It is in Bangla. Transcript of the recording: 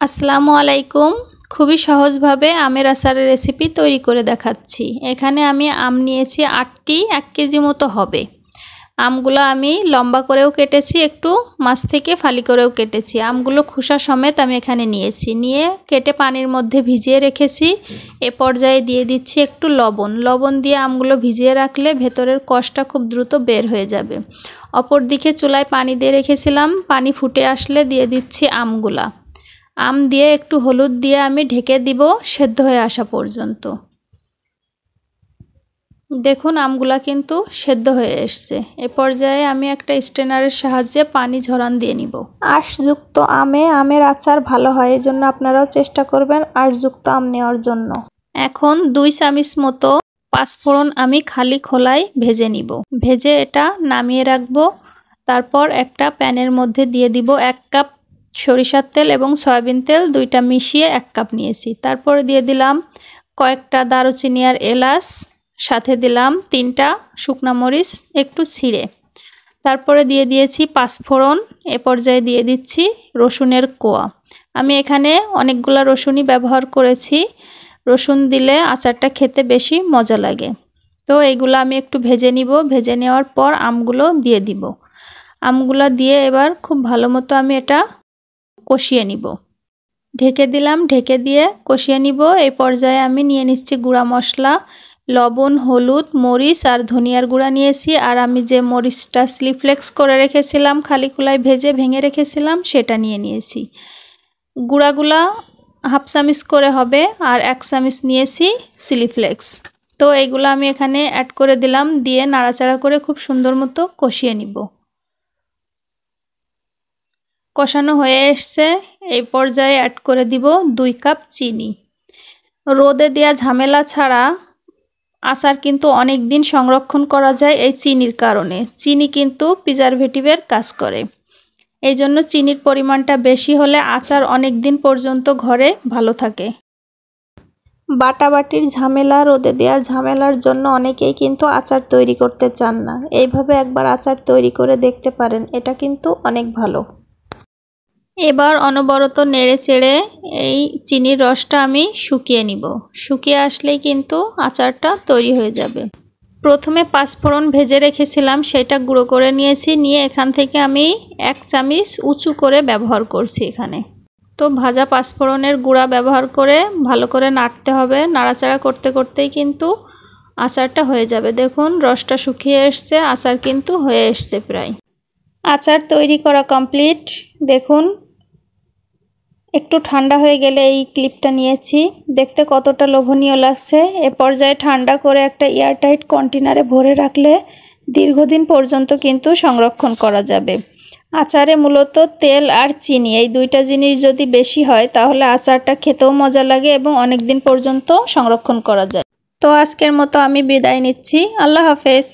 আসসালামু আলাইকুম। খুবই সহজভাবে আমের আচারের রেসিপি তৈরি করে দেখাচ্ছি। এখানে আমি আম নিয়েছি 8টি, 1 কেজি মতো হবে। আমগুলো আমি লম্বা করেও কেটেছি, একটু মাছ থেকে ফালি করেও কেটেছি। আমগুলো খোসা সমেত আমি এখানে নিয়ে কেটে পানির মধ্যে ভিজিয়ে রেখেছি। এ পর্যায়ে দিয়ে দিচ্ছি একটু লবণ দিয়ে আমগুলো ভিজিয়ে রাখলে ভেতরের কষটা খুব দ্রুত বের হয়ে যাবে। অপরদিকে চুলায় পানি দিয়ে রেখেছিলাম, পানি ফুটে আসলে দিয়ে দিচ্ছি আমগুলা। আম দিয়ে একটু হলুদ দিয়ে আমি ঢেকে দিব সেদ্ধ হয়ে আসা পর্যন্ত। দেখুন আমগুলা কিন্তু সেদ্ধ হয়ে এসছে। এ পর্যায়ে আমি একটা স্ট্রেনারের সাহায্যে পানি ঝরান দিয়ে নিব। আঁশযুক্ত আমের আচার ভালো হয়, এজন্য আপনারাও চেষ্টা করবেন আঁশযুক্ত আম নেওয়ার জন্য। এখন 2 চামচ মতো পাঁচফোড়ন আমি খালি খোলায় ভেজে নিব। ভেজে এটা নামিয়ে রাখবো। তারপর একটা প্যানের মধ্যে দিয়ে দিব 1 কাপ সরিষার তেল এবং সয়াবিন তেল, 2টা মিশিয়ে 1 কাপ নিয়েছি। তারপরে দিয়ে দিলাম কয়েকটা দারুচিনি আর এলাচ, সাথে দিলাম 3টা শুকনা মরিচ একটু ছিঁড়ে। তারপরে দিয়ে দিয়েছি পাঁচফোড়ন। এ পর্যায়ে দিয়ে দিচ্ছি রসুনের কোয়া। আমি এখানে অনেকগুলা রসুনই ব্যবহার করেছি। রসুন দিলে আচারটা খেতে বেশি মজা লাগে। তো এইগুলো আমি একটু ভেজে নিব। ভেজে নেওয়ার পর আমগুলো দিয়ে দিব। আমগুলো দিয়ে এবার খুব ভালো মতো আমি এটা কষিয়ে নিব। ঢেকে দিলাম, ঢেকে দিয়ে কষিয়ে নিব। এই পর্যায়ে আমি নিয়ে নিচ্ছি গুঁড়া মশলা, লবণ, হলুদ, মরিচ আর ধনিয়ার গুঁড়া নিয়েছি। আর আমি যে মরিচটা স্লিফ্লেক্স করে রেখেছিলাম, খালি খোলায় ভেঙে রেখেছিলাম, সেটা নিয়েছি। গুঁড়াগুলা 1/2 চামচ করে হবে, আর 1 চামচ নিয়েছি স্লিফ্লেক্স। তো এইগুলো আমি এখানে অ্যাড করে দিলাম, দিয়ে নাড়াচাড়া করে খুব সুন্দর মতো কষিয়ে নিব। কষানো হয়ে এসছে। এই পর্যায়ে অ্যাড করে দিব 2 কাপ চিনি। রোদে দেওয়া ঝামেলা ছাড়া আচার কিন্তু অনেক দিন সংরক্ষণ করা যায় এই চিনির কারণে। চিনি কিন্তু প্রিজারভেটিভের কাজ করে। এই জন্য চিনির পরিমাণটা বেশি হলে আচার অনেক দিন পর্যন্ত ঘরে ভালো থাকে। বাটাবাটির ঝামেলা, রোদে দেওয়ার ঝামেলার জন্য অনেকেই কিন্তু আচার তৈরি করতে চান না। এইভাবে একবার আচার তৈরি করে দেখতে পারেন, এটা কিন্তু অনেক ভালো। এবার অনবরত নেড়ে চেড়ে এই চিনির রসটা আমি শুকিয়ে নিব। শুকিয়ে আসলেই কিন্তু আচারটা তৈরি হয়ে যাবে। প্রথমে পাঁচফোড়ন ভেজে রেখেছিলাম, সেটা গুঁড়ো করে নিয়েছি। নিয়ে এখান থেকে আমি 1 চামচ উঁচু করে ব্যবহার করছি এখানে। তো ভাজা পাঁচফোড়নের গুঁড়া ব্যবহার করে ভালো করে নাড়তে হবে। নাড়াচাড়া করতে করতেই কিন্তু আচারটা হয়ে যাবে। দেখুন রসটা শুকিয়ে এসছে, আচার কিন্তু হয়ে এসছে প্রায়। আচার তৈরি করা কমপ্লিট। দেখুন একটু ঠান্ডা হয়ে গেলে এই ক্লিপটা নিয়েছি, দেখতে কতটা লোভনীয় লাগছে। এ পর্যায়ে ঠান্ডা করে একটা এয়ারটাইট কন্টেনারে ভরে রাখলে দীর্ঘদিন পর্যন্ত কিন্তু সংরক্ষণ করা যাবে। আচারে মূলত তেল আর চিনি, এই 2টা জিনিস যদি বেশি হয় তাহলে আচারটা খেতেও মজা লাগে এবং অনেক দিন পর্যন্ত সংরক্ষণ করা যায়। তো আজকের মতো আমি বিদায় নিচ্ছি। আল্লাহ হাফেজ।